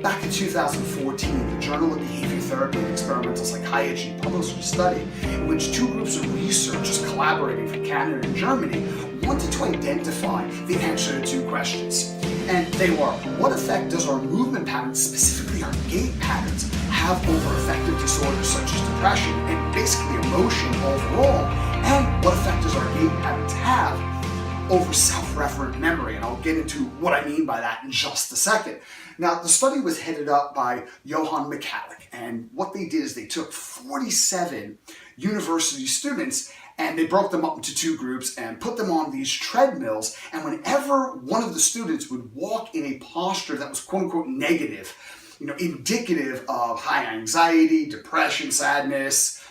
Back in 2014, the Journal of Behavior Therapy and Experimental Psychiatry published a study in which two groups of researchers collaborating from Canada and Germany wanted to identify the answer to two questions. And they were, what effect does our movement patterns, specifically our gait patterns, have over affective disorders such as depression and basically emotion overall? And what effect does our gait patterns have over self-referent memory? And I'll get into what I mean by that in just a second. Now, the study was headed up by Johan Michalek, and what they did is they took 47 university students and they broke them up into two groups and put them on these treadmills, and whenever one of the students would walk in a posture that was quote-unquote negative, indicative of high anxiety, depression, sadness,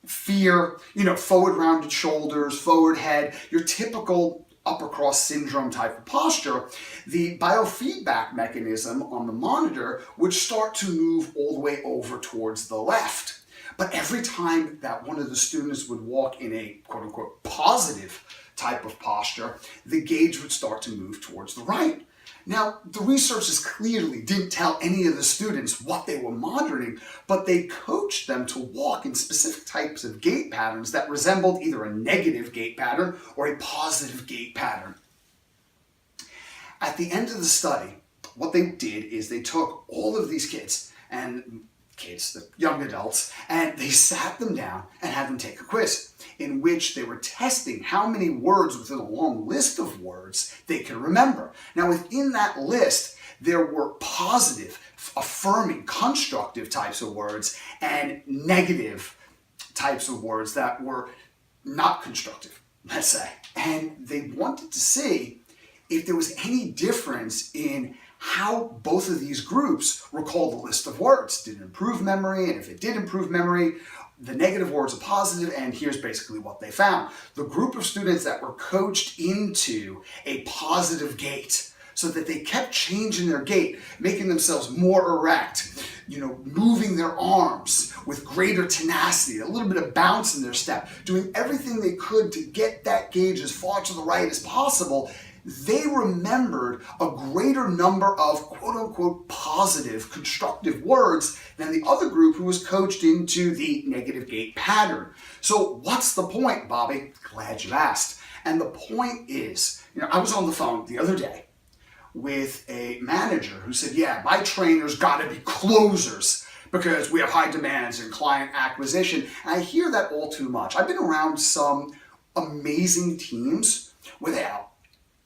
fear, forward rounded shoulders, forward head, your typical upper cross syndrome type of posture, the biofeedback mechanism on the monitor would start to move all the way over towards the left. But every time that one of the students would walk in a quote-unquote positive type of posture, the gauge would start to move towards the right. Now, the researchers clearly didn't tell any of the students what they were monitoring, but they coached them to walk in specific types of gait patterns that resembled either a negative gait pattern or a positive gait pattern. At the end of the study, what they did is they took all of these the young adults, and they sat them down and had them take a quiz in which they were testing how many words within a long list of words they could remember. Now, within that list, there were positive, affirming, constructive types of words and negative types of words that were not constructive, let's say. And they wanted to see if there was any difference in how both of these groups recall the list of words. Did it improve memory? And if it did improve memory, the negative words are positive, and here's basically what they found. The group of students that were coached into a positive gait, so that they kept changing their gait, making themselves more erect, moving their arms with greater tenacity, a little bit of bounce in their step, doing everything they could to get that gauge as far to the right as possible, they remembered a greater number of quote-unquote positive, constructive words than the other group who was coached into the negative gait pattern. So what's the point, Bobby? Glad you asked. And the point is, I was on the phone the other day with a manager who said, yeah, my trainers got to be closers because we have high demands in client acquisition. And I hear that all too much. I've been around some amazing teams without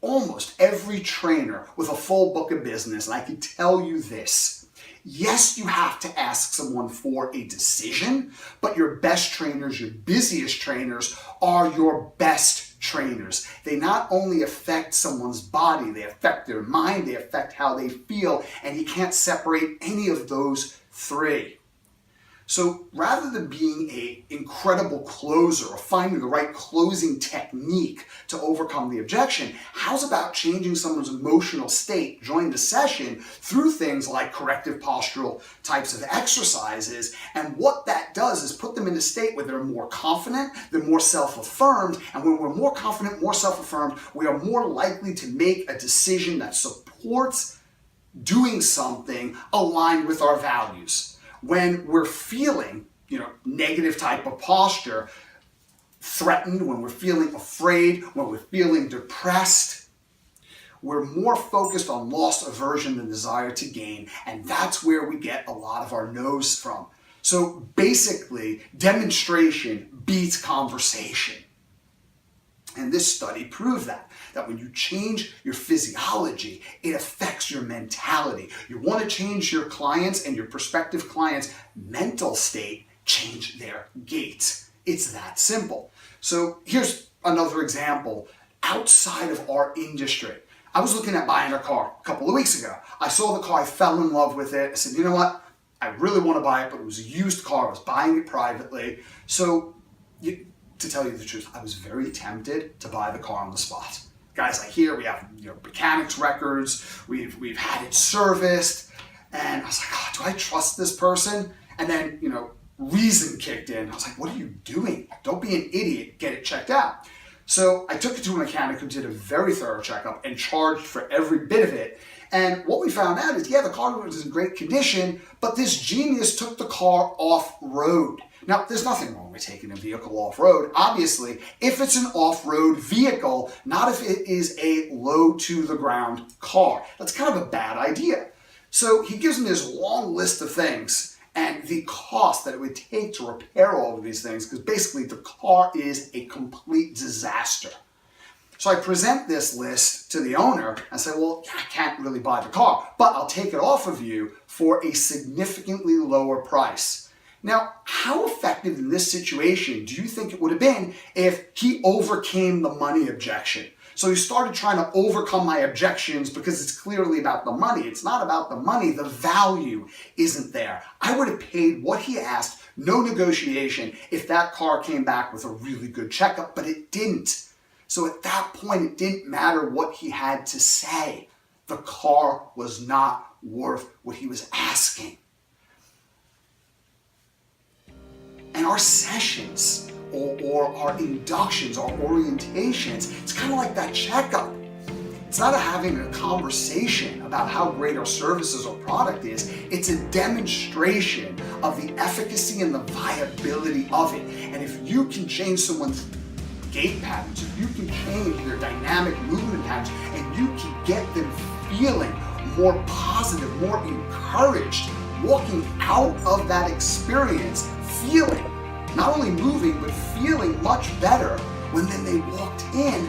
almost every trainer with a full book of business, and I can tell you this. Yes, you have to ask someone for a decision, but your best trainers, your busiest trainers, are your best trainers. They not only affect someone's body, they affect their mind, they affect how they feel, and you can't separate any of those three. So rather than being an incredible closer or finding the right closing technique to overcome the objection, how's about changing someone's emotional state during the session through things like corrective postural types of exercises? And what that does is put them in a state where they're more confident, they're more self-affirmed, and when we're more confident, more self-affirmed, we are more likely to make a decision that supports doing something aligned with our values. When we're feeling, negative type of posture, threatened, when we're feeling afraid, when we're feeling depressed, we're more focused on loss aversion than desire to gain, and that's where we get a lot of our no's from. So basically, demonstration beats conversation. And this study proved that when you change your physiology, it affects your mentality. You want to change your clients and your prospective clients' mental state, change their gait. It's that simple. So here's another example outside of our industry. I was looking at buying a car a couple of weeks ago. I saw the car, I fell in love with it. I said, you know what? I really want to buy it, but it was a used car. I was buying it privately. So to tell you the truth, I was very tempted to buy the car on the spot. Guys, I hear we have mechanics records, we've had it serviced, and I was like, oh, do I trust this person? And then, reason kicked in. I was like, what are you doing? Don't be an idiot, get it checked out. So I took it to a mechanic who did a very thorough checkup and charged for every bit of it. And what we found out is, yeah, the car was in great condition, but this genius took the car off-road. Now, there's nothing wrong with taking a vehicle off-road, obviously, if it's an off-road vehicle, not if it is a low-to-the-ground car. That's kind of a bad idea. So he gives me this long list of things and the cost that it would take to repair all of these things, because basically the car is a complete disaster. So I present this list to the owner and say, well, I can't really buy the car, but I'll take it off of you for a significantly lower price. Now, how effective in this situation do you think it would have been if he overcame the money objection? So he started trying to overcome my objections because it's clearly about the money. It's not about the money. The value isn't there. I would have paid what he asked, no negotiation, if that car came back with a really good checkup, but it didn't. So at that point, it didn't matter what he had to say. The car was not worth what he was asking. And our sessions, or our inductions, our orientations, it's kind of like that checkup. It's not having a conversation about how great our services or product is. It's a demonstration of the efficacy and the viability of it. And if you can change someone's gait patterns, if you can change their dynamic movement patterns, and you can get them feeling more positive, more encouraged, walking out of that experience feeling, not only moving, but feeling much better when then they walked in,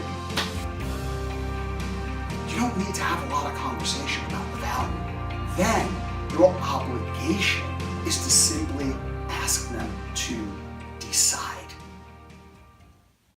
you don't need to have a lot of conversation about the value. Then your obligation is to simply